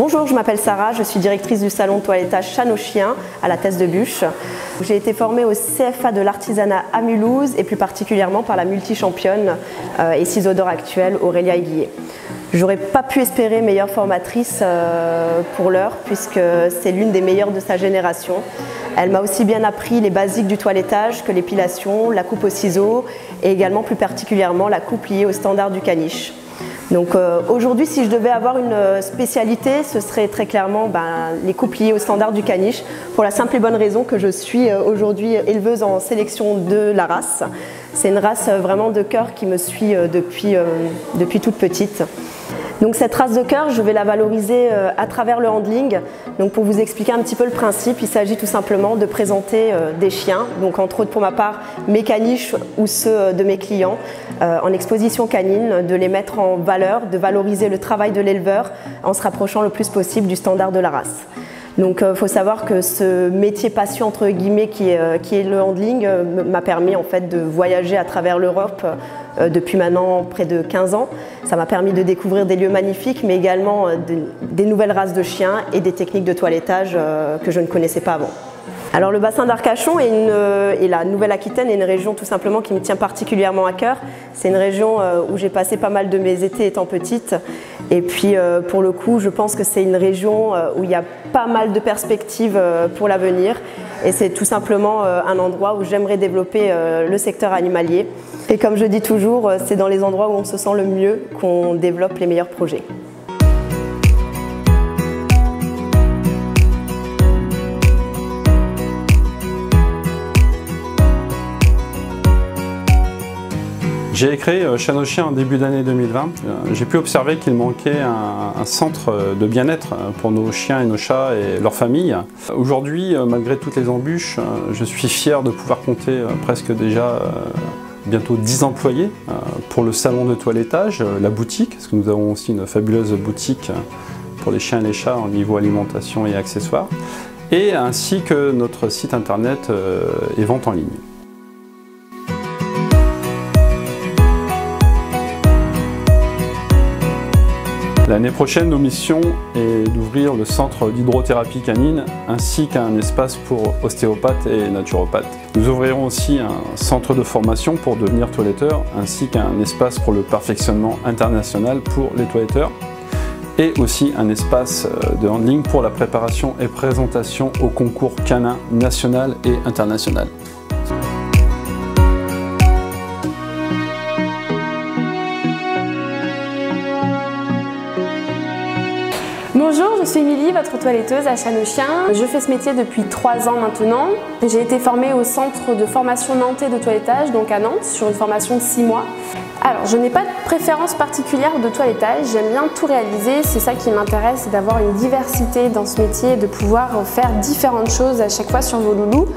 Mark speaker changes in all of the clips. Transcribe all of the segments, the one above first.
Speaker 1: Bonjour, je m'appelle Sarah, je suis directrice du salon de toilettage Chat nos chiens à la Thèse de Buch. J'ai été formée au CFA de l'artisanat à Mulhouse et plus particulièrement par la multi-championne et ciseaux d'or actuelle Aurélia Aiguillet. J'aurais pas pu espérer meilleure formatrice pour l'heure puisque c'est l'une des meilleures de sa génération. Elle m'a aussi bien appris les basiques du toilettage que l'épilation, la coupe au ciseau et également plus particulièrement la coupe liée aux standards du caniche. Donc aujourd'hui, si je devais avoir une spécialité, ce serait très clairement les coupes liées aux standards du caniche, pour la simple et bonne raison que je suis aujourd'hui éleveuse en sélection de la race. C'est une race vraiment de cœur qui me suit depuis toute petite. Donc cette race de cœur, je vais la valoriser à travers le handling. Donc pour vous expliquer un petit peu le principe, il s'agit tout simplement de présenter des chiens, donc entre autres pour ma part mes caniches ou ceux de mes clients, en exposition canine, de les mettre en valeur, de valoriser le travail de l'éleveur en se rapprochant le plus possible du standard de la race. Donc il faut savoir que ce métier passion entre guillemets qui est le handling m'a permis en fait de voyager à travers l'Europe depuis maintenant près de 15 ans. Ça m'a permis de découvrir des lieux magnifiques mais également des nouvelles races de chiens et des techniques de toilettage que je ne connaissais pas avant. Alors le bassin d'Arcachon et la Nouvelle-Aquitaine est une région tout simplement qui me tient particulièrement à cœur. C'est une région où j'ai passé pas mal de mes étés étant petite. Et puis pour le coup, je pense que c'est une région où il y a pas mal de perspectives pour l'avenir. Et c'est tout simplement un endroit où j'aimerais développer le secteur animalier. Et comme je dis toujours, c'est dans les endroits où on se sent le mieux qu'on développe les meilleurs projets.
Speaker 2: J'ai créé Chat nos chiens en début d'année 2020. J'ai pu observer qu'il manquait un centre de bien-être pour nos chiens et nos chats et leurs familles. Aujourd'hui, malgré toutes les embûches, je suis fier de pouvoir compter presque déjà bientôt 10 employés pour le salon de toilettage, la boutique, parce que nous avons aussi une fabuleuse boutique pour les chiens et les chats au niveau alimentation et accessoires, et ainsi que notre site internet et vente en ligne. L'année prochaine, nos missions est d'ouvrir le centre d'hydrothérapie canine ainsi qu'un espace pour ostéopathes et naturopathes. Nous ouvrirons aussi un centre de formation pour devenir toiletteur ainsi qu'un espace pour le perfectionnement international pour les toiletteurs et aussi un espace de handling pour la préparation et présentation au concours canin national et international.
Speaker 3: Bonjour, je suis Émilie, votre toiletteuse à Chat nos chiens. Je fais ce métier depuis 3 ans maintenant. J'ai été formée au centre de formation nantais de toilettage, donc à Nantes, sur une formation de 6 mois. Alors, je n'ai pas de préférence particulière de toilettage, j'aime bien tout réaliser, c'est ça qui m'intéresse, c'est d'avoir une diversité dans ce métier, de pouvoir faire différentes choses à chaque fois sur vos loulous.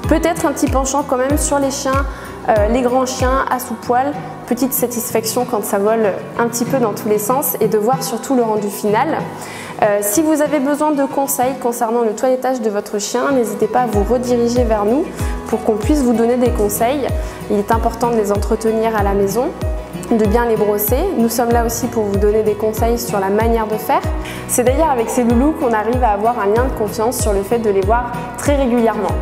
Speaker 3: Peut-être un petit penchant quand même sur les chiens, les grands chiens à sous-poil, petite satisfaction quand ça vole un petit peu dans tous les sens et de voir surtout le rendu final. Si vous avez besoin de conseils concernant le toilettage de votre chien, n'hésitez pas à vous rediriger vers nous pour qu'on puisse vous donner des conseils. Il est important de les entretenir à la maison, de bien les brosser. Nous sommes là aussi pour vous donner des conseils sur la manière de faire. C'est d'ailleurs avec ces loulous qu'on arrive à avoir un lien de confiance sur le fait de les voir très régulièrement.